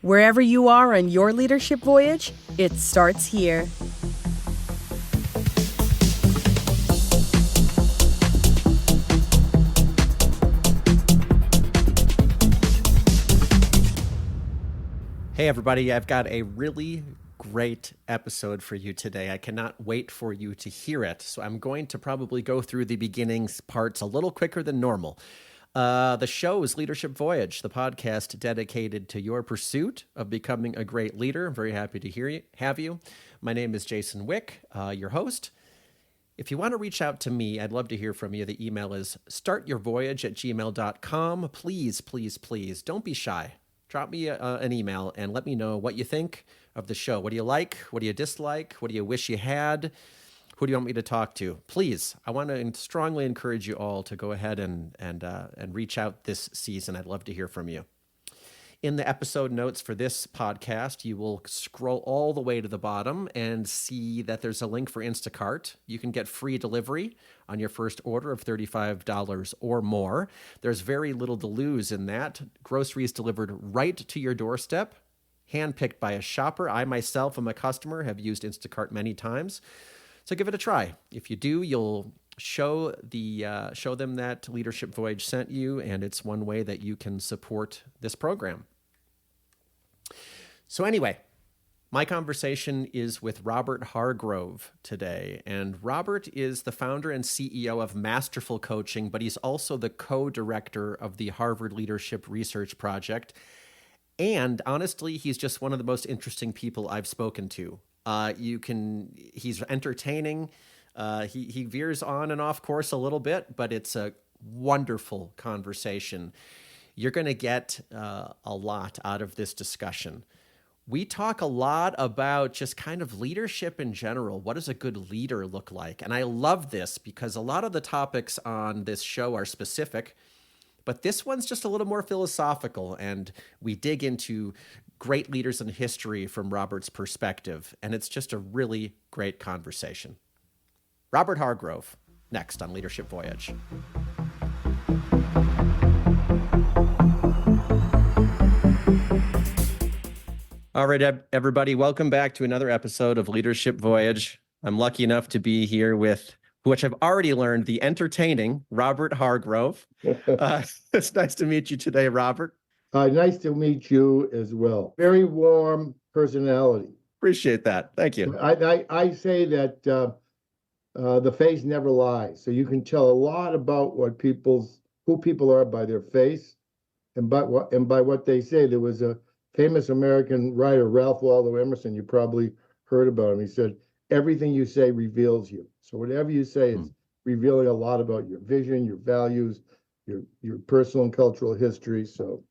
Wherever you are on your leadership voyage, it starts here. Hey everybody, I've got a really great episode for you today. I cannot wait for you to hear it. So I'm going to probably go through the beginning parts a little quicker than normal. The show is Leadership Voyage, the podcast dedicated to your pursuit of becoming a great leader. I'm very happy to have you. My name is Jason Wick, your host. If you want to reach out to me, I'd love to hear from you. The email is startyourvoyage@gmail.com. Please, don't be shy. Drop me an email and let me know what you think of the show. What do you like? What do you dislike? What do you wish you had? Who do you want me to talk to? Please, I want to strongly encourage you all to go ahead and reach out this season. I'd love to hear from you. In the episode notes for this podcast, you will scroll all the way to the bottom and see that there's a link for Instacart. You can get free delivery on your first order of $35 or more. There's very little to lose in that. Groceries delivered right to your doorstep, handpicked by a shopper. I myself am a customer, have used Instacart many times. So give it a try. If you do, you'll show them that Leadership Voyage sent you, and it's one way that you can support this program. So anyway, my conversation is with Robert Hargrove today, and Robert is the founder and CEO of Masterful Coaching, but he's also the co-director of the Harvard Leadership Research Project. And honestly, he's just one of the most interesting people I've spoken to. He's entertaining. He veers on and off course a little bit, but it's a wonderful conversation. You're going to get a lot out of this discussion. We talk a lot about just kind of leadership in general. What does a good leader look like? And I love this because a lot of the topics on this show are specific, but this one's just a little more philosophical, and we dig into great leaders in history from Robert's perspective, and it's just a really great conversation. Robert Hargrove, next on Leadership Voyage. All right, everybody, welcome back to another episode of Leadership Voyage. I'm lucky enough to be here with, which I've already learned, the entertaining Robert Hargrove. It's nice to meet you today, Robert. Nice to meet you as well. Very warm personality. Appreciate that. Thank you. I say that the face never lies. So you can tell a lot about who people are by their face and by what they say. There was a famous American writer, Ralph Waldo Emerson. You probably heard about him. He said, everything you say reveals you. So whatever you say is revealing a lot about your vision, your values, your personal and cultural history. So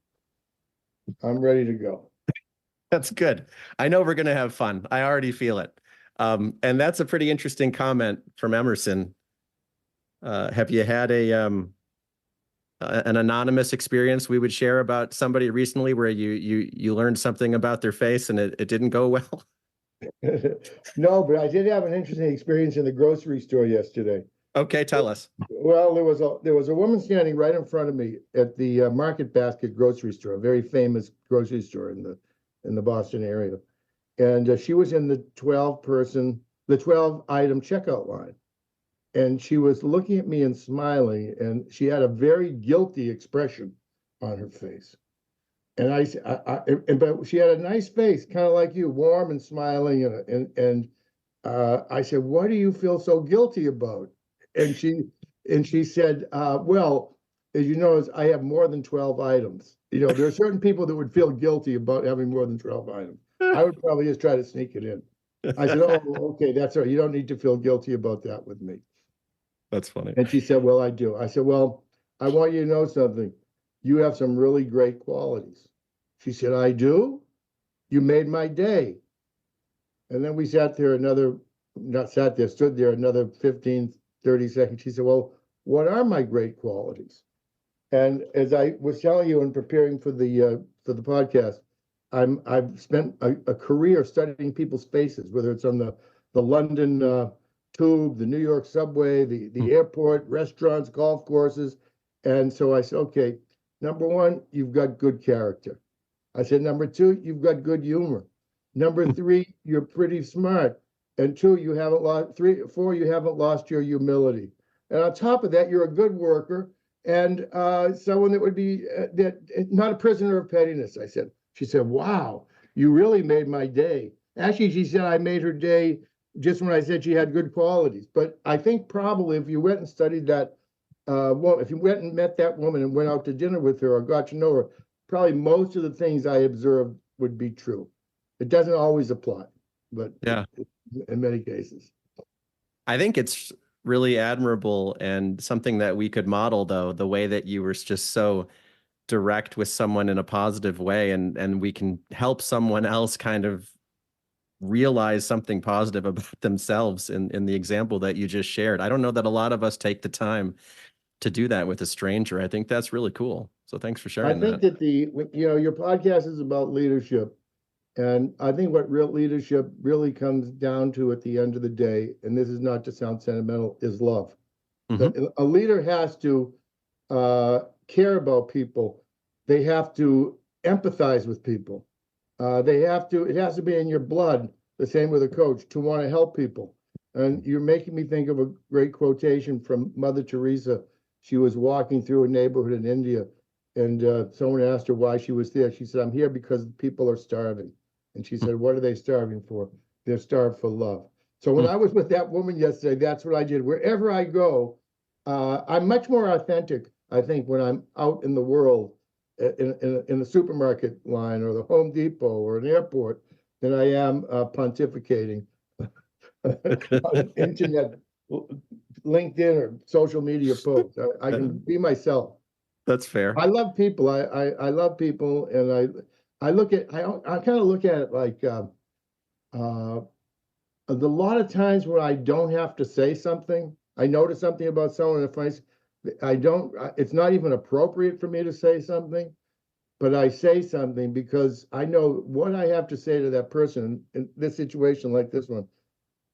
I'm ready to go. That's good. I know we're going to have fun. I already feel it. And that's a pretty interesting comment from Emerson. Have you had an anonymous experience we would share about somebody recently where you learned something about their face and it didn't go well? No, but I did have an interesting experience in the grocery store yesterday. Okay, tell us. Well, there was a woman standing right in front of me at the Market Basket grocery store, a very famous grocery store in the Boston area, and she was in the 12-item checkout line, and she was looking at me and smiling, and she had a very guilty expression on her face, and but she had a nice face, kind of like you, warm and smiling, and I said, "What do you feel so guilty about?" And she said, well, as you know, I have more than 12 items. You know, there are certain people that would feel guilty about having more than 12 items. I would probably just try to sneak it in. I said, oh, okay, that's all right. You don't need to feel guilty about that with me. That's funny. And she said, well, I do. I said, well, I want you to know something. You have some really great qualities. She said, I do? You made my day. And then we stood there another 15, 30 seconds. She said, well, what are my great qualities? And as I was telling you in preparing for the podcast, I've spent a career studying people's faces, whether it's on the London tube, the New York subway, the airport, restaurants, golf courses. And so I said, okay, number one, you've got good character. I said, number two, you've got good humor. Number three, you're pretty smart. And two, you haven't lost, four, you haven't lost your humility. And on top of that, you're a good worker and someone that would be not a prisoner of pettiness. I said. She said, "Wow, you really made my day." Actually, she said I made her day just when I said she had good qualities. But I think probably if you went and studied that, well, if you went and met that woman and went out to dinner with her or got to know her, probably most of the things I observed would be true. It doesn't always apply, but Yeah. in many cases. I think it's really admirable and something that we could model, though, the way that you were just so direct with someone in a positive way, and we can help someone else kind of realize something positive about themselves in the example that you just shared. I don't know that a lot of us take the time to do that with a stranger. I think that's really cool. So thanks for I sharing think that. that your podcast is about leadership. And I think what real leadership really comes down to at the end of the day, and this is not to sound sentimental, is love. Mhm. A leader has to care about people. They have to empathize with people. It has to be in your blood, the same with a coach, to want to help people. And you're making me think of a great quotation from Mother Teresa. She was walking through a neighborhood in India, and someone asked her why she was there. She said, "I'm here because people are starving." And she said, "What are they starving for?" "They're starved for love." So when I was with that woman yesterday, that's what I did. Wherever I go, I'm much more authentic, I think, when I'm out in the world, in the supermarket line or the Home Depot or an airport, than I am pontificating on internet, LinkedIn, or social media posts. I can be myself. That's fair. I love people. I love people, and I kind of look at it like a lot of times when I don't have to say something, I notice something about someone, and if I don't, it's not even appropriate for me to say something, but I say something because I know what I have to say to that person in this situation like this one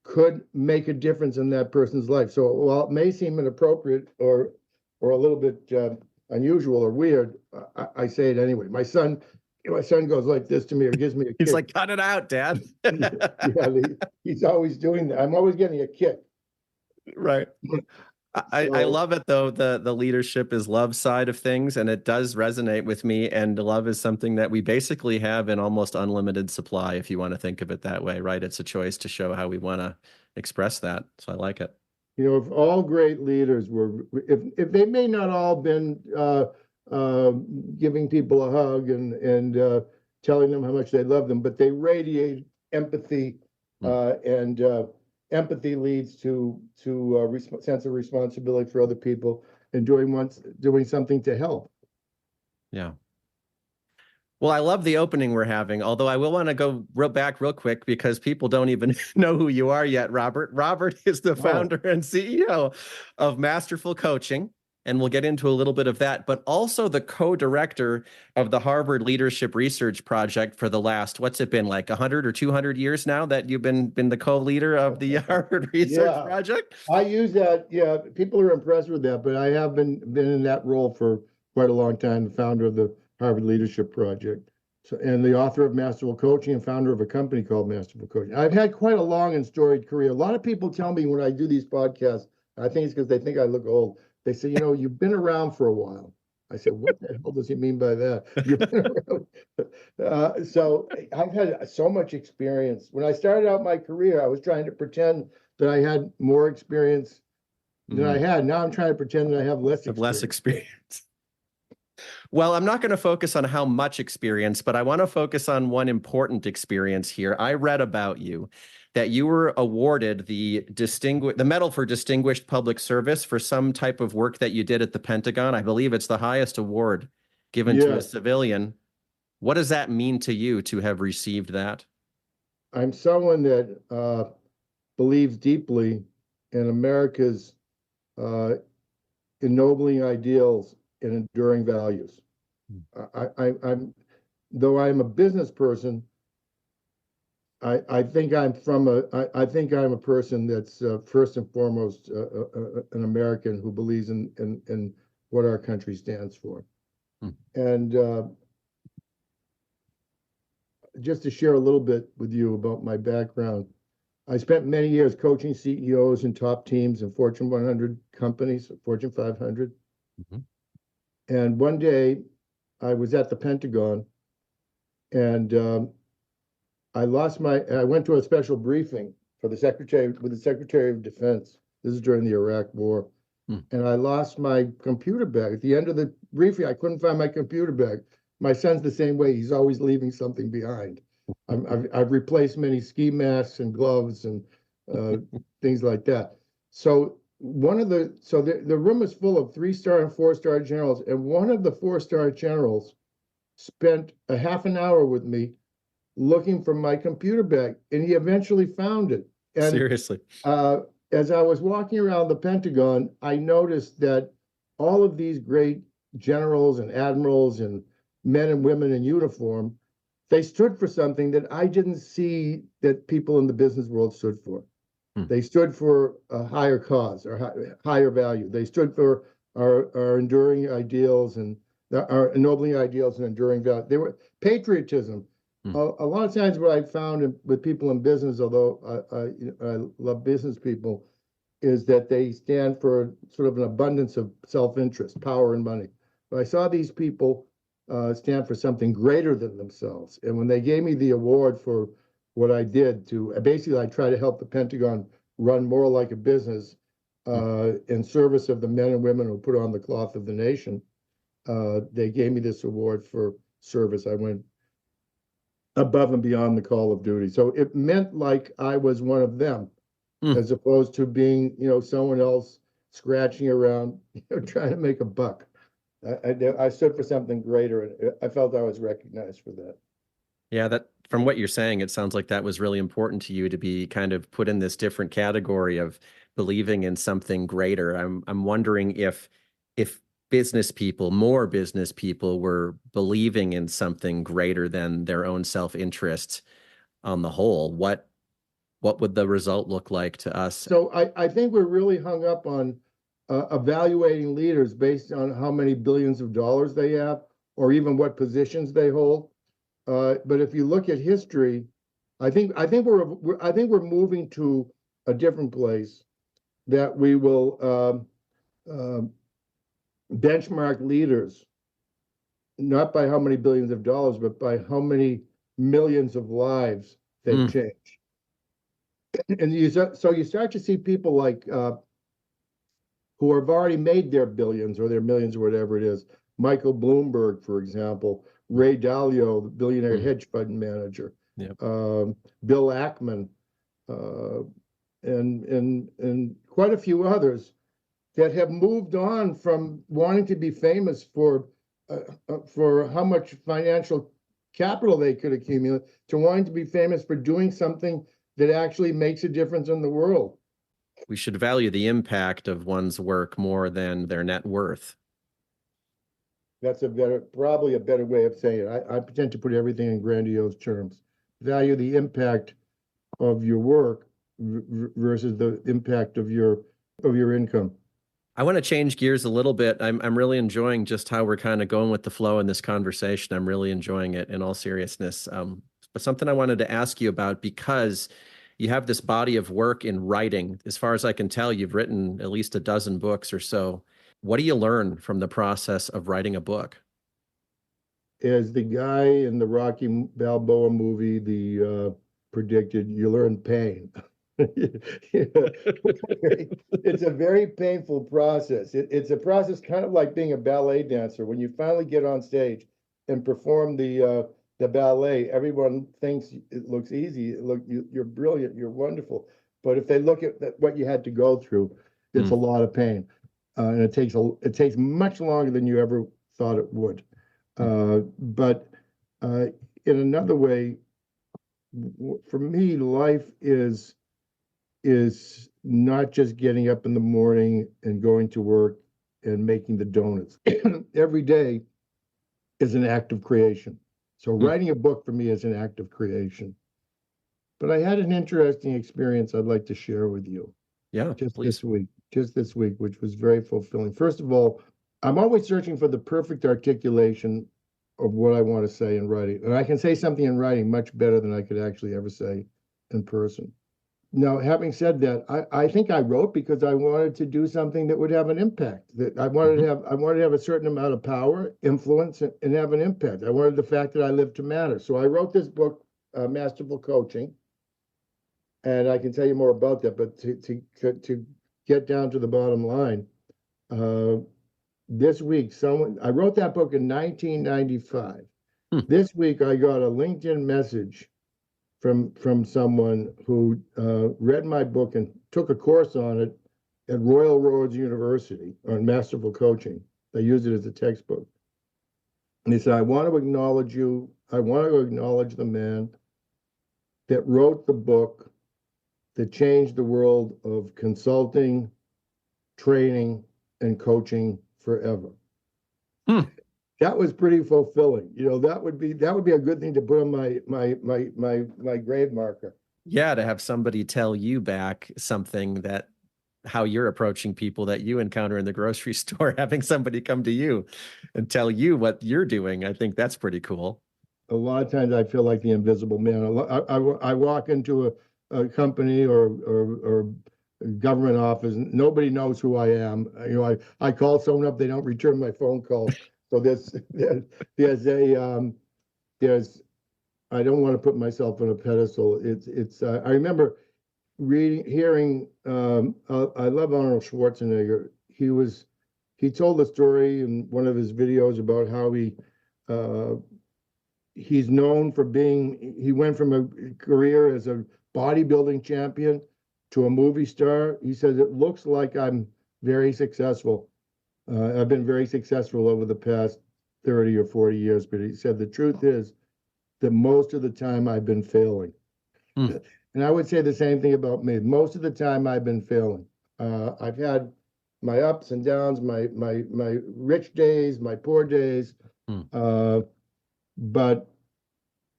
could make a difference in that person's life. So while it may seem inappropriate or a little bit unusual or weird, I say it anyway. My son goes like this to me or gives me a He's kick. like, cut it out, Dad. Yeah, he's always doing that. I'm always getting a kick. Right. I So, love it, though. The leadership is love side of things, and it does resonate with me. And love is something that we basically have in almost unlimited supply, if you want to think of it that way, right? It's a choice to show how we want to express that. So I like it. if all great leaders were, if they may not all been giving people a hug and telling them how much they love them, but they radiate empathy, and empathy leads to a sense of responsibility for other people and doing something to help. Yeah. Well, I love the opening we're having, although I will want to go back real quick because people don't even know who you are yet, Robert. Robert is the founder and CEO of Masterful Coaching, and we'll get into a little bit of that, but also the co-director of the Harvard Leadership Research Project for the last, what's it been, like 100 or 200 years now that you've been the co-leader of the Harvard Research Project? I use that. Yeah, people are impressed with that, but I have been in that role for quite a long time, the founder of the Harvard Leadership Project, and the author of Masterful Coaching and founder of a company called Masterful Coaching. I've had quite a long and storied career. A lot of people tell me when I do these podcasts, I think it's because they think I look old. They say, you've been around for a while. I said, what the hell does he mean by that? You've been around. So I've had so much experience. When I started out my career, I was trying to pretend that I had more experience than I had. Now I'm trying to pretend that I have less experience. Less experience. Well, I'm not going to focus on how much experience, but I want to focus on one important experience here. I read about you that you were awarded the Medal for Distinguished Public Service for some type of work that you did at the Pentagon. I believe it's the highest award given to a civilian. What does that mean to you to have received that? I'm someone that believes deeply in America's ennobling ideals and enduring values. I'm though I'm a business person, I think I'm a person that's first and foremost an American who believes in what our country stands for. And just to share a little bit with you about my background. I spent many years coaching CEOs and top teams in Fortune 100 companies, Fortune 500. Mhm. And one day I was at the Pentagon, and I went to a special briefing with the Secretary of Defense. This is during the Iraq War. And I lost my computer bag. At the end of the briefing, I couldn't find my computer bag. My son's the same way. He's always leaving something behind. I've replaced many ski masks and gloves and things like that. So the room is full of 3-star and 4-star generals, and one of the 4-star generals spent a half an hour with me looking for my computer bag, and he eventually found it. And Seriously. as I was walking around the Pentagon, I noticed that all of these great generals and admirals and men and women in uniform, they stood for something that I didn't see that people in the business world stood for. They stood for a higher cause or higher value. They stood for our enduring ideals and our ennobling ideals and enduring value. They were patriotism. A lot of times what I found with people in business, although I love business people, is that they stand for sort of an abundance of self-interest, power and money. But I saw these people stand for something greater than themselves. And when they gave me the award for what I did basically I try to help the Pentagon run more like a business in service of the men and women who put on the cloth of the nation, they gave me this award for service. I went above and beyond the call of duty. So it meant like I was one of them, as opposed to being, someone else scratching around, trying to make a buck. I stood for something greater, and I felt I was recognized for that. Yeah, that from what you're saying, it sounds like that was really important to you to be kind of put in this different category of believing in something greater. I'm wondering if more business people were believing in something greater than their own self-interest on the whole, what would the result look like to us? So I think we're really hung up on evaluating leaders based on how many billions of dollars they have, or even what positions they hold. But if you look at history, I think we're moving to a different place, that we will benchmark leaders not by how many billions of dollars, but by how many millions of lives they've changed. And you start to see people like who have already made their billions or their millions or whatever it is. Michael Bloomberg, for example, Ray Dalio, the billionaire hedge fund manager, Bill Ackman, and quite a few others that have moved on from wanting to be famous for how much financial capital they could accumulate to wanting to be famous for doing something that actually makes a difference in the world. We should value the impact of one's work more than their net worth. That's probably a better way of saying it. I pretend to put everything in grandiose terms. Value the impact of your work versus the impact of your income. I want to change gears a little bit. I'm really enjoying just how we're kind of going with the flow in this conversation. I'm really enjoying it in all seriousness. But something I wanted to ask you about, because you have this body of work in writing. As far as I can tell, you've written at least a dozen books or so. What do you learn from the process of writing a book? As the guy in the Rocky Balboa movie, predicted, you learn pain. It's a very painful process. It's a process kind of like being a ballet dancer. When you finally get on stage and perform the ballet, everyone thinks it looks easy. You're brilliant. You're wonderful. But if they look at what you had to go through, it's a lot of pain, and it takes much longer than you ever thought it would. But in another way, for me, life is not just getting up in the morning and going to work and making the donuts. Every day is an act of creation. So writing a book for me is an act of creation. But I had an interesting experience I'd like to share with you. Yeah, Just this week, which was very fulfilling. First of all, I'm always searching for the perfect articulation of what I want to say in writing. And I can say something in writing much better than I could actually ever say in person. Now, having said that, I think I wrote because I wanted to do something that would have an impact. That I wanted to have a certain amount of power, influence, and have an impact. I wanted the fact that I lived to matter. So I wrote this book, Masterful Coaching, and I can tell you more about that. But to get down to the bottom line, this week, I wrote that book in 1995. This week, I got a LinkedIn message from someone who read my book and took a course on it at Royal Roads University on Masterful Coaching. They use it as a textbook. And he said, I want to acknowledge you. I want to acknowledge the man that wrote the book that changed the world of consulting, training, and coaching forever. That was pretty fulfilling. That would be a good thing to put on my grave marker. Yeah, to have somebody tell you back something that how you're approaching people that you encounter in the grocery store, having somebody come to you and tell you what you're doing. I think that's pretty cool. A lot of times I feel like the invisible man. I walk into a company or government office, nobody knows who I am. I call someone up, they don't return my phone call. So there's I don't want to put myself on a pedestal. I remember hearing I love Arnold Schwarzenegger. He told the story in one of his videos about how he's known for he went from a career as a bodybuilding champion to a movie star. He says, it looks like I'm very successful. I've been very successful over the past 30 or 40 years, but he said the truth is that most of the time I've been failing. And I would say the same thing about me. Most of the time I've been failing. I've had my ups and downs, my rich days, my poor days. But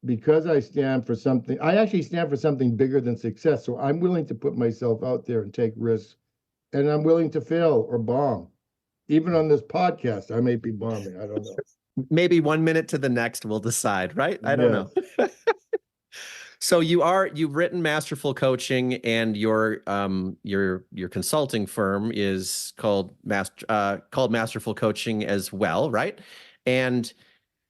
because I stand for something, I actually stand for something bigger than success. So I'm willing to put myself out there and take risks, and I'm willing to fail or bomb. Even on this podcast, I may be bombing. I don't know. Maybe 1 minute to the next we'll decide, right? I don't know. So you've written Masterful Coaching, and your consulting firm is called Masterful Coaching as well, right? And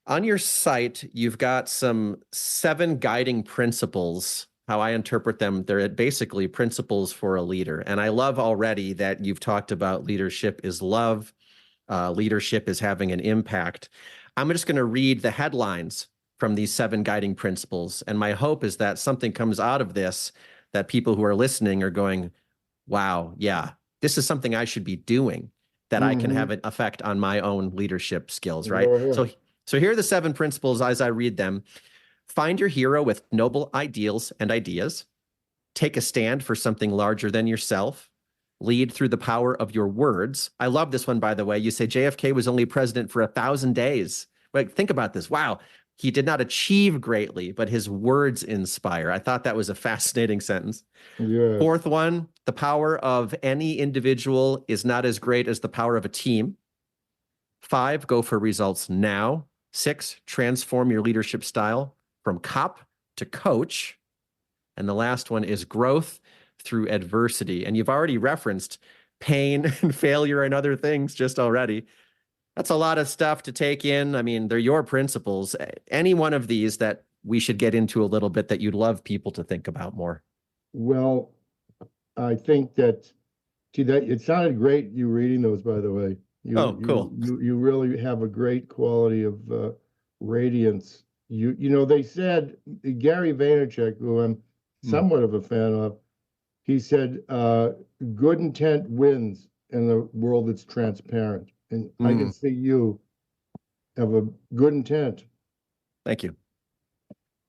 on your site, you've got some 7 guiding principles. How I interpret them, they're basically principles for a leader. And I love already that you've talked about leadership is love, leadership is having an impact. I'm just going to read the headlines from these 7 guiding principles. And my hope is that something comes out of this that people who are listening are going, wow, yeah, this is something I should be doing, that I can have an effect on my own leadership skills, right? So here are the 7 principles as I read them. Find your hero with noble ideals and ideas. Take a stand for something larger than yourself. Lead through the power of your words. I love this one, by the way. You say JFK was only president for 1,000 days. Like, think about this. Wow. He did not achieve greatly, but his words inspire. I thought that was a fascinating sentence. Yes. 4th one, the power of any individual is not as great as the power of a team. 5, go for results now. 6, transform your leadership style from cop to coach. And the last one is growth through adversity. And you've already referenced pain and failure and other things just already. That's a lot of stuff to take in. I mean, they're your principles. Any one of these that we should get into a little bit that you'd love people to think about more? Well, I think that it sounded great, you reading those, by the way. Cool. You really have a great quality of radiance. They said, Gary Vaynerchuk, who I'm somewhat of a fan of, he said, good intent wins in a world that's transparent. And I can see you have a good intent. Thank you.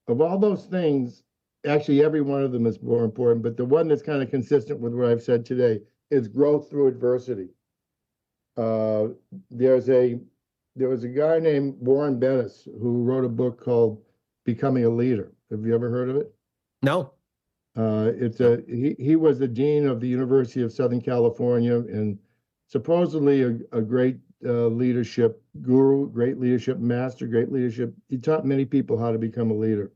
Of all those things, actually, every one of them is more important, but the one that's kind of consistent with what I've said today is growth through adversity. There was a guy named Warren Bennis who wrote a book called Becoming a Leader. Have you ever heard of it? No. He was the dean of the University of Southern California, and supposedly a great leadership guru, great leadership master, great leadership. He taught many people how to become a leader.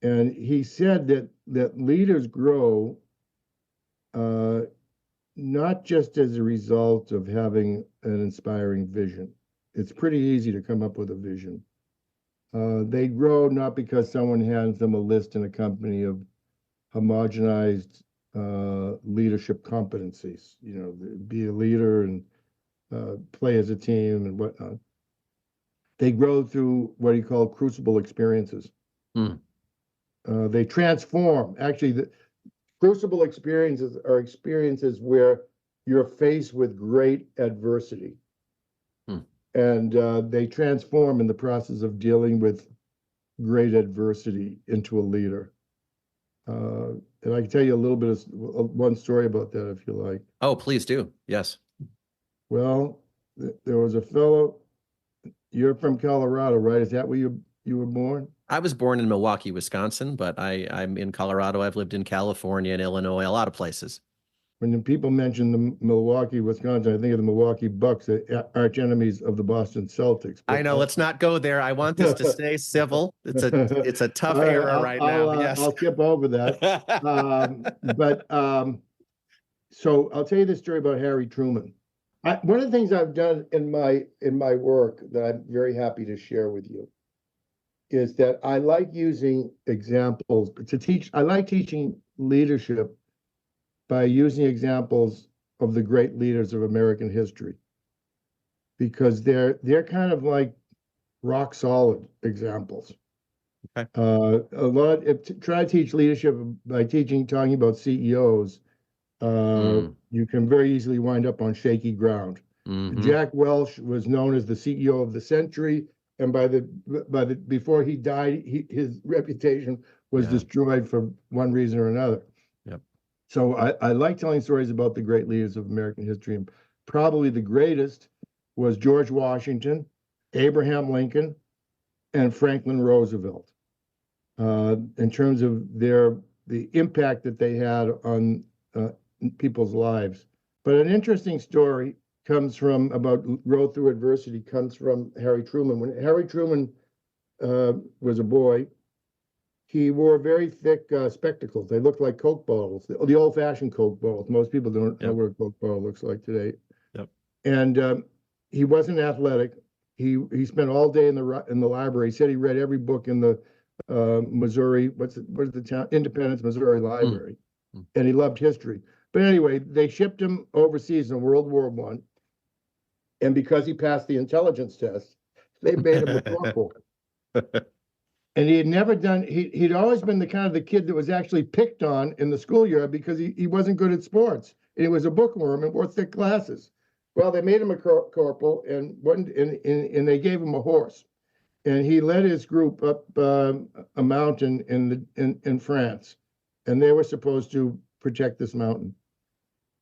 And he said that leaders grow not just as a result of having an inspiring vision. It's pretty easy to come up with a vision. They grow not because someone hands them a list in a company of homogenized leadership competencies, be a leader and play as a team and whatnot. They grow through what he called crucible experiences. They transform. Actually, the crucible experiences are experiences where you're faced with great adversity. And they transform in the process of dealing with great adversity into a leader. And I can tell you a little bit of one story about that if you like. Oh, please do. Yes. Well, there was a fellow. You're from Colorado, right? Is that where you were born? I was born in Milwaukee, Wisconsin, but I'm in Colorado. I've lived in California and Illinois, a lot of places. When people mention the Milwaukee, Wisconsin, I think of the Milwaukee Bucks, the arch enemies of the Boston Celtics. I know. Let's not go there. I want this to stay civil. It's a tough era right now. Yes. I'll skip over that. So I'll tell you this story about Harry Truman. One of the things I've done in my work that I'm very happy to share with you is that I like using examples to teach. I like teaching leadership by using examples of the great leaders of American history, because they're kind of like rock solid examples. Okay. Try to teach leadership by talking about CEOs. You can very easily wind up on shaky ground. Jack Welch was known as the CEO of the century, and before he died, his reputation was destroyed for one reason or another. So I like telling stories about the great leaders of American history, and probably the greatest was George Washington, Abraham Lincoln, and Franklin Roosevelt, in terms of the impact that they had on people's lives. But an interesting story comes from about growth through adversity comes from Harry Truman. When Harry Truman was a boy, he wore very thick spectacles. They looked like Coke bottles, the old-fashioned Coke bottles. Most people don't know what a Coke bottle looks like today. And he wasn't athletic. He spent all day in the library. He said he read every book in the Missouri, what is the town? Independence, Missouri Library. And he loved history. But anyway, they shipped him overseas in World War I. And because he passed the intelligence test, they made him a corporal. And he had never done, he'd always been the kid that was actually picked on in the schoolyard because he wasn't good at sports. And he was a bookworm and wore thick glasses. Well, they made him a corporal, and they gave him a horse. And he led his group up a mountain in France. And they were supposed to protect this mountain.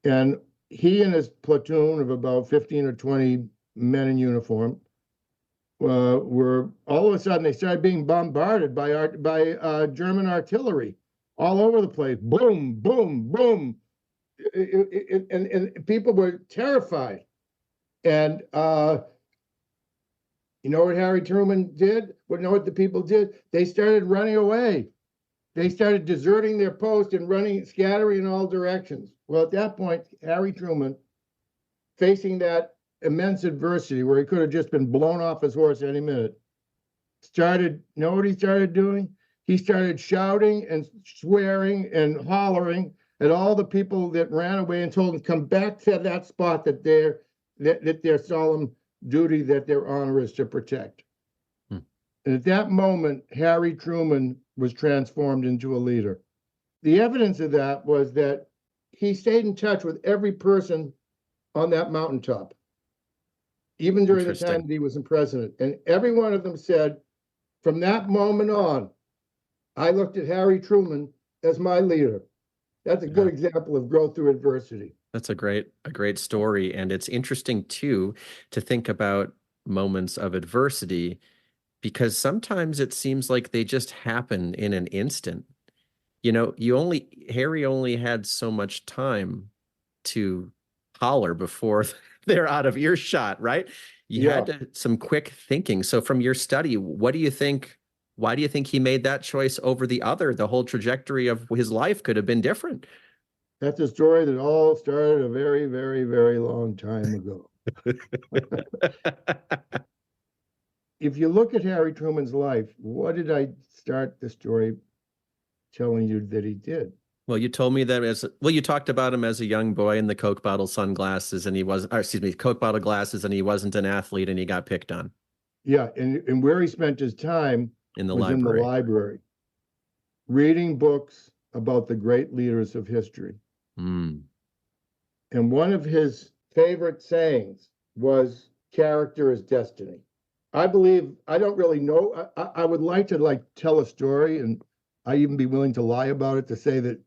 And he and his platoon of about 15 or 20 men in uniform were all of a sudden they started being bombarded by German artillery all over the place. Boom, boom, boom. And people were terrified. And you know what Harry Truman did? You know what the people did? They started running away. They started deserting their post and running, scattering in all directions. Well, at that point, Harry Truman, facing that immense adversity where he could have just been blown off his horse any minute, you know what he started doing? He started shouting and swearing and hollering at all the people that ran away and told them, come back to that spot that their solemn duty, that their honor is to protect. And at that moment, Harry Truman was transformed into a leader. The evidence of that was that he stayed in touch with every person on that mountaintop, even during the time that he was president. And every one of them said, from that moment on, I looked at Harry Truman as my leader. That's a good example of growth through adversity. That's a great story. And it's interesting, too, to think about moments of adversity, because sometimes it seems like they just happen in an instant. You know, Harry only had so much time to holler before they're out of earshot, right? You Yeah, had some quick thinking. So from your study, what do you think? Why do you think he made that choice over the other? The whole trajectory of his life could have been different. that's a story that all started a very, very, very long time ago. If you look at Harry Truman's life, what did I start the story telling you that he did? Well, you told me that you talked about him as a young boy in the Coke bottle sunglasses, and he wasn't, or excuse me, Coke bottle glasses, and he wasn't an athlete, and he got picked on Yeah, and where he spent his time in the was in the library. library, reading books about the great leaders of history. Mm. And one of his favorite sayings was, "Character is destiny." I believe, I don't really know. I would like to tell a story, and I even be willing to lie about it to say that,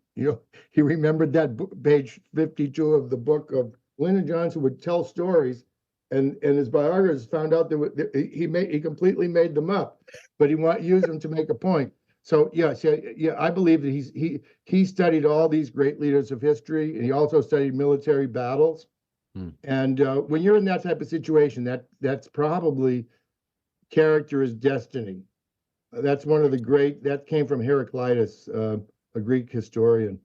he remembered that page 52 of the book of Lyndon Johnson would tell stories, and his biographers found out that he completely made them up, but he used them to make a point. So yeah, I believe that he studied all these great leaders of history, and he also studied military battles. And when you're in that type of situation, that's probably character is destiny. That's one of the great, that came from Heraclitus, a Greek historian.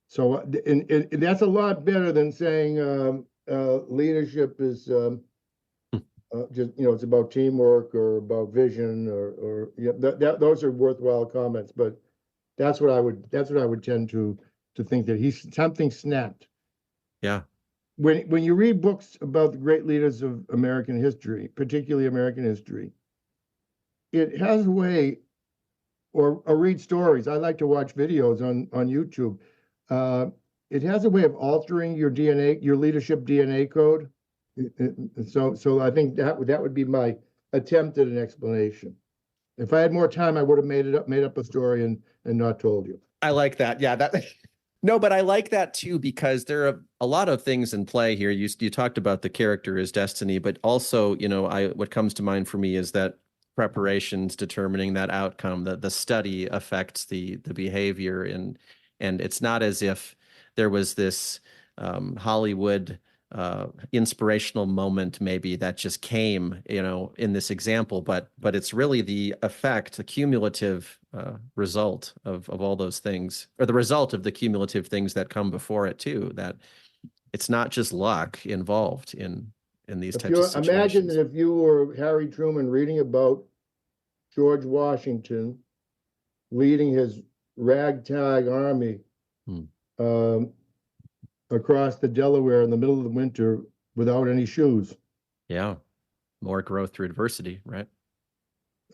So and that's a lot better than saying leadership is just, it's about teamwork or about vision or those are worthwhile comments. But that's what I would tend to think, that something snapped. Yeah. When you read books about the great leaders of American history, particularly American history, it has a way, or read stories. I like to watch videos on YouTube. It has a way of altering your DNA, your leadership DNA code. So I think that would be my attempt at an explanation. If I had more time, I would have made up a story and not told you. I like that. Yeah, no, but I like that too, because there are a lot of things in play here. You talked about the character is destiny, but also, what comes to mind for me is that preparations determining that outcome, that the study affects the behavior, and it's not as if there was this Hollywood inspirational moment maybe that just came, in this example, but it's really the effect, the cumulative result of all those things, or the result of the cumulative things that come before it too, that it's not just luck involved in these types of situations. Imagine that if you were Harry Truman reading about George Washington leading his ragtag army across the Delaware in the middle of the winter without any shoes. Yeah. More growth through adversity, right?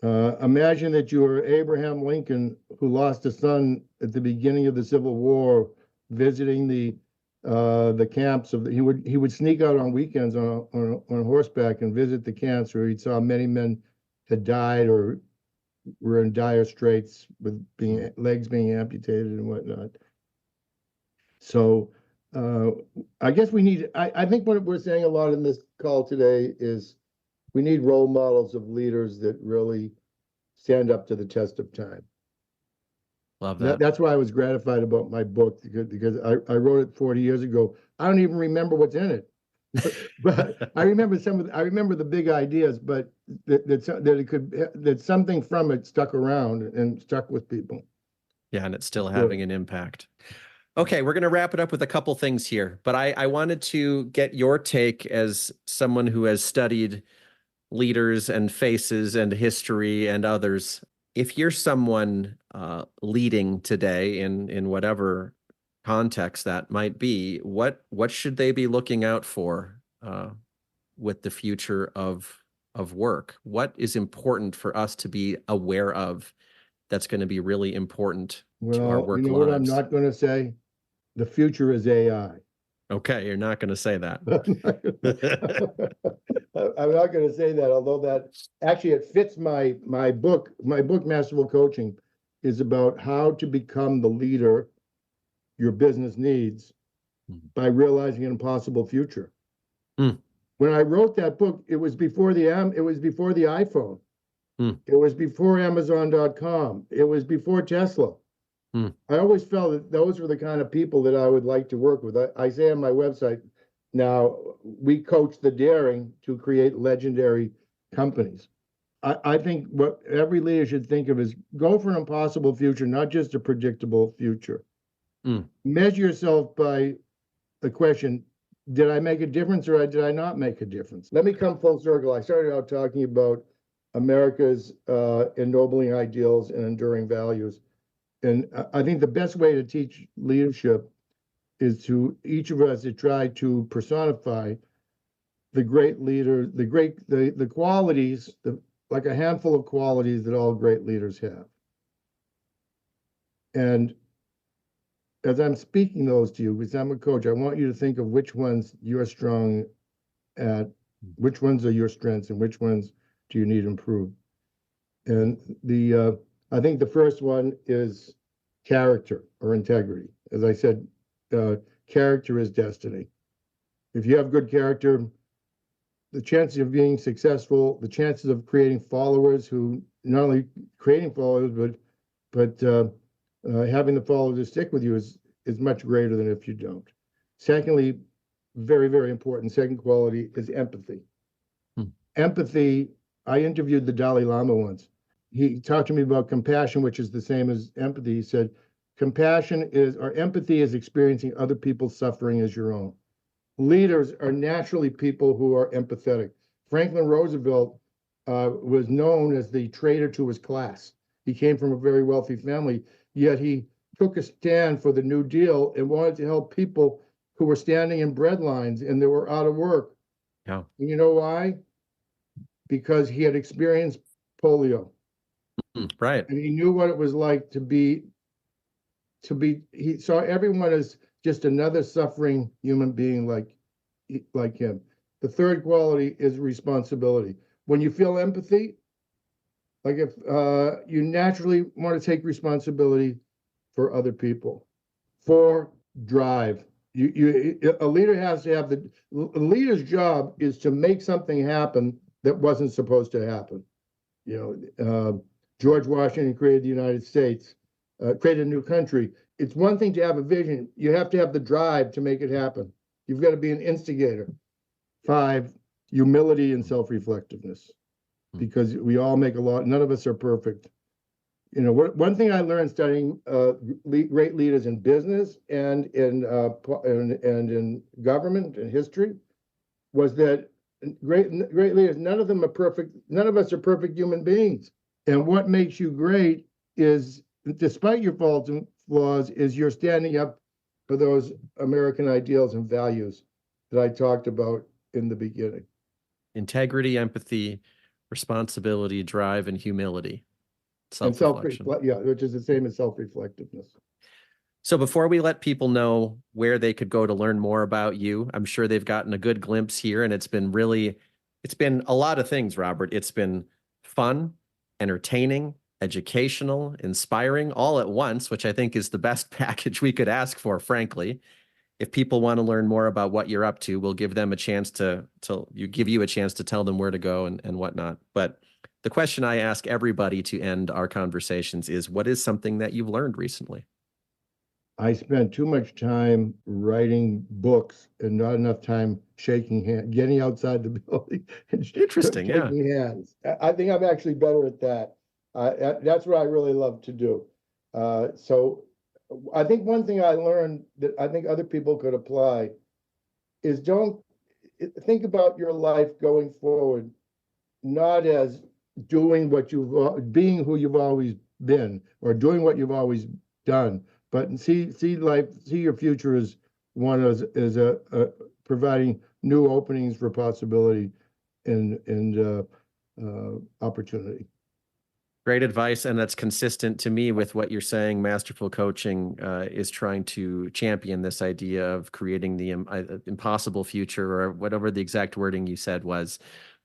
Imagine that you were Abraham Lincoln, who lost a son at the beginning of the Civil War, visiting the camps he would sneak out on weekends on horseback and visit the camps where he saw many men had died or were in dire straits with legs being amputated and whatnot. So I guess I think what we're saying a lot in this call today is we need role models of leaders that really stand up to the test of time. Love that. That's why I was gratified about my book, because I wrote it 40 years ago. I don't even remember what's in it, but I remember the big ideas, but that something from it stuck around and stuck with people. Yeah, and it's still having an impact. Okay, we're going to wrap it up with a couple things here, but I wanted to get your take as someone who has studied leaders and faces and history and others. If you're someone leading today in whatever context that might be, what should they be looking out for with the future of work? What is important for us to be aware of that's going to be really important to our work lives? What I'm not going to say? The future is AI. Okay, you're not going to say that. I'm not going to say that, although that actually it fits my book. My book, Masterful Coaching, is about how to become the leader your business needs by realizing an impossible future. When I wrote that book, it was before the iPhone. It was before Amazon.com. It was before Tesla. I always felt that those were the kind of people that I would like to work with. I say on my website, Now, we coach the daring to create legendary companies. I think what every leader should think of is go for an impossible future, not just a predictable future. Measure yourself by the question, did I make a difference or did I not make a difference? Let me come full circle. I started out talking about America's ennobling ideals and enduring values. And I think the best way to teach leadership is to each of us to try to personify the great leader, the qualities, like a handful of qualities that all great leaders have. And as I'm speaking those to you, because I'm a coach, I want you to think of which ones you're strong at, which ones are your strengths, and which ones do you need improved. And I think the first one is character or integrity. As I said, character is destiny. If you have good character, the chances of being successful, the chances of creating followers who not only creating followers, but having the followers stick with you is much greater than if you don't. Secondly, very, very important, second quality is empathy. Empathy, I interviewed the Dalai Lama once. He talked to me about compassion, which is the same as empathy. He said, empathy is experiencing other people's suffering as your own. Leaders are naturally people who are empathetic. Franklin Roosevelt was known as the traitor to his class. He came from a very wealthy family, yet he took a stand for the New Deal and wanted to help people who were standing in bread lines and they were out of work. Yeah. And you know why? Because he had experienced polio. Right. And he knew what it was like he saw everyone as just another suffering human being like him. The third quality is responsibility. When you feel empathy, like if you naturally want to take responsibility for other people. 4, drive. A leader has to have a leader's job is to make something happen that wasn't supposed to happen. George Washington created the United States, created a new country. It's one thing to have a vision. You have to have the drive to make it happen. You've got to be an instigator. 5, humility and self-reflectiveness, because we all make a lot. None of us are perfect. One thing I learned studying great leaders in business and in government and history was that great leaders, none of them are perfect. None of us are perfect human beings. And what makes you great is, despite your faults and flaws, is you're standing up for those American ideals and values that I talked about in the beginning. Integrity, empathy, responsibility, drive, and humility. Self-reflection. Which is the same as self-reflectiveness. So before we let people know where they could go to learn more about you, I'm sure they've gotten a good glimpse here, and it's been a lot of things, Robert. It's been fun, entertaining, educational, inspiring, all at once, which I think is the best package we could ask for, frankly. If people want to learn more about what you're up to, we'll give them a chance to give you a chance to tell them where to go and whatnot. But the question I ask everybody to end our conversations is, what is something that you've learned recently? I spent too much time writing books and not enough time shaking hands, getting outside the building and Interesting, shaking hands. I think I'm actually better at that. That's what I really love to do. So I think one thing I learned that I think other people could apply is don't think about your life going forward, not as being who you've always been or doing what you've always done, but see your future as one as providing new openings for possibility and opportunity. Great advice, and that's consistent to me with what you're saying. Masterful coaching is trying to champion this idea of creating the impossible future, or whatever the exact wording you said was.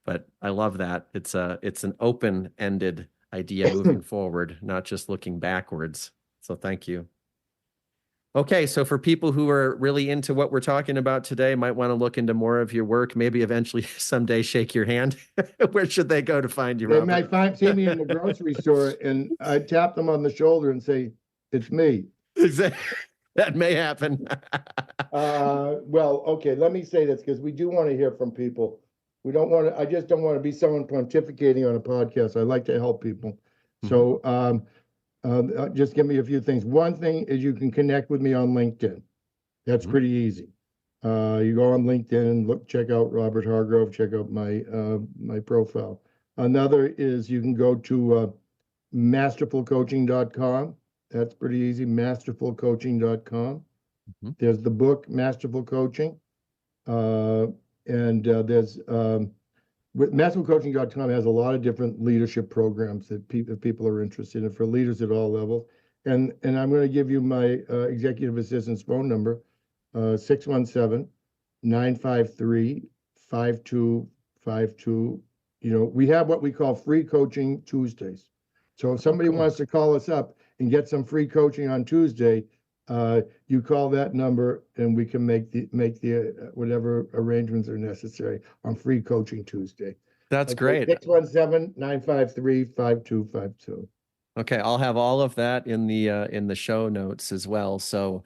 But I love that. It's an open-ended idea moving forward, not just looking backwards. So thank you. Okay, so for people who are really into what we're talking about today, might want to look into more of your work, maybe eventually someday shake your hand. Where should they go to find you, Robert? They might see me in the grocery store and I tap them on the shoulder and say, "It's me." Exactly. That may happen. Well, okay, let me say this because we do want to hear from people. We don't want to, I just don't want to be someone pontificating on a podcast. I like to help people. So just give me a few things. One thing is you can connect with me on LinkedIn. That's pretty easy. You go on LinkedIn, check out Robert Hargrove, check out my profile. Another is you can go to masterfulcoaching.com. That's pretty easy, masterfulcoaching.com. There's the book, Masterful Coaching. There's masterfulcoaching.com has a lot of different leadership programs that people are interested in for leaders at all levels. And I'm going to give you my executive assistant's phone number, 617-953-5252. We have what we call free coaching Tuesdays. So if somebody wants to call us up and get some free coaching on Tuesday, you call that number and we can make the whatever arrangements are necessary on free coaching Tuesday. That's great. 617-953-5252. Okay, I'll have all of that in the show notes as well. So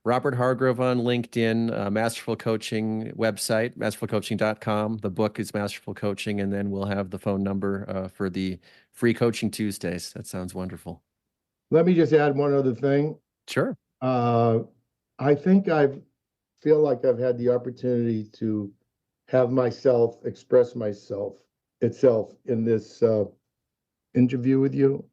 Robert Hargrove on LinkedIn, Masterful Coaching website, masterfulcoaching.com. The book is Masterful Coaching, and then we'll have the phone number for the free coaching Tuesdays. That sounds wonderful. Let me just add one other thing. Sure. I think feel like I've had the opportunity to have myself express myself itself in this interview with you.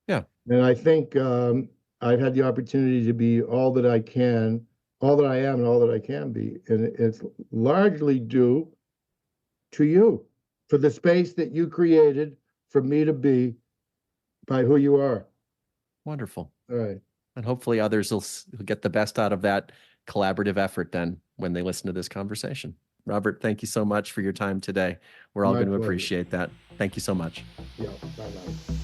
Yeah. And I think I've had the opportunity to be all that I can, all that I am, and all that I can be. And it's largely due to you, for the space that you created for me to be by who you are. Wonderful. All right. And hopefully others will get the best out of that collaborative effort then when they listen to this conversation. Robert, thank you so much for your time today. We're all going to appreciate that. Thank you so much. Yeah, bye-bye.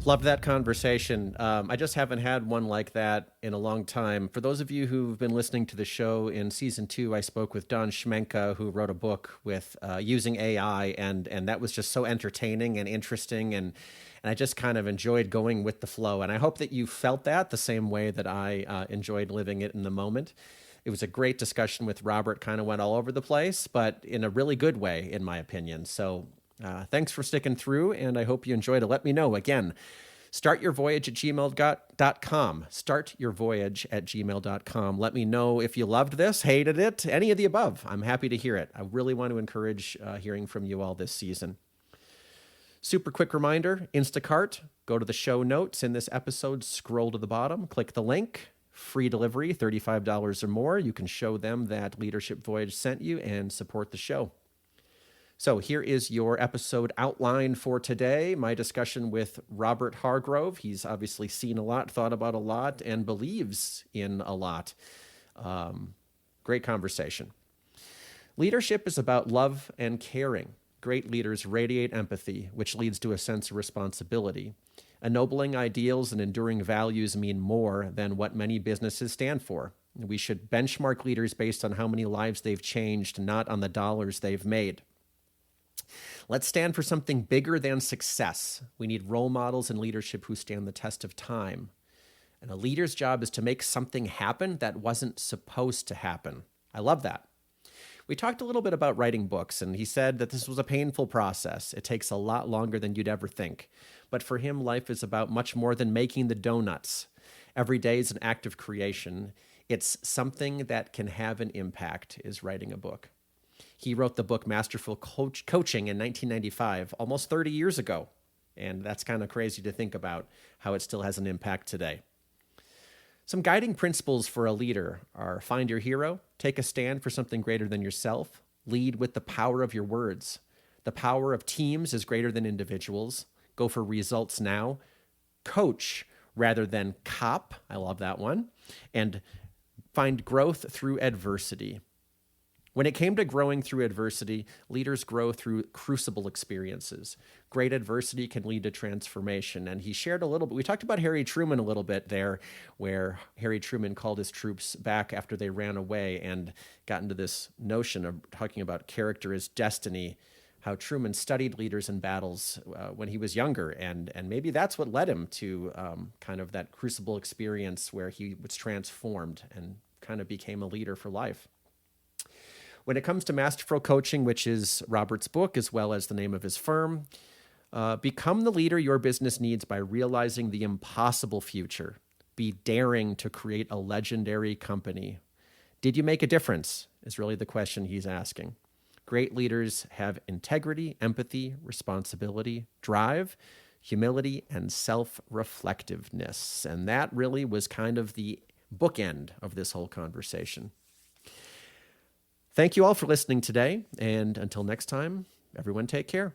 Loved that conversation. I just haven't had one like that in a long time. For those of you who've been listening to the show, in season 2, I spoke with Don Schmenka, who wrote a book with using AI, and that was just so entertaining and interesting, and I just kind of enjoyed going with the flow. And I hope that you felt that the same way that I enjoyed living it in the moment. It was a great discussion with Robert, kind of went all over the place, but in a really good way, in my opinion. So thanks for sticking through, and I hope you enjoyed it. Let me know. Again, startyourvoyage@gmail.com. Startyourvoyage@gmail.com. Let me know if you loved this, hated it, any of the above. I'm happy to hear it. I really want to encourage hearing from you all this season. Super quick reminder, Instacart. Go to the show notes in this episode, scroll to the bottom, click the link. Free delivery, $35 or more. You can show them that Leadership Voyage sent you and support the show. So here is your episode outline for today. My discussion with Robert Hargrove. He's obviously seen a lot, thought about a lot, and believes in a lot. Great conversation. Leadership is about love and caring. Great leaders radiate empathy, which leads to a sense of responsibility. Ennobling ideals and enduring values mean more than what many businesses stand for. We should benchmark leaders based on how many lives they've changed, not on the dollars they've made. Let's stand for something bigger than success. We need role models in leadership who stand the test of time. And a leader's job is to make something happen that wasn't supposed to happen. I love that. We talked a little bit about writing books, and he said that this was a painful process. It takes a lot longer than you'd ever think. But for him, life is about much more than making the donuts. Every day is an act of creation. It's something that can have an impact, is writing a book. He wrote the book Masterful Coaching in 1995, almost 30 years ago. And that's kind of crazy to think about how it still has an impact today. Some guiding principles for a leader are find your hero, take a stand for something greater than yourself, lead with the power of your words. The power of teams is greater than individuals. Go for results now. Coach rather than cop. I love that one. And find growth through adversity. When it came to growing through adversity, leaders grow through crucible experiences. Great adversity can lead to transformation. And he shared a little bit. We talked about Harry Truman a little bit there, where Harry Truman called his troops back after they ran away and got into this notion of talking about character as destiny, how Truman studied leaders in battles when he was younger. And maybe that's what led him to kind of that crucible experience where he was transformed and kind of became a leader for life. When it comes to Masterful Coaching, which is Robert's book as well as the name of his firm, become the leader your business needs by realizing the impossible future. Be daring to create a legendary company. Did you make a difference? Is really the question he's asking. Great leaders have integrity, empathy, responsibility, drive, humility, and self-reflectiveness. And that really was kind of the bookend of this whole conversation. Thank you all for listening today, and until next time, everyone take care.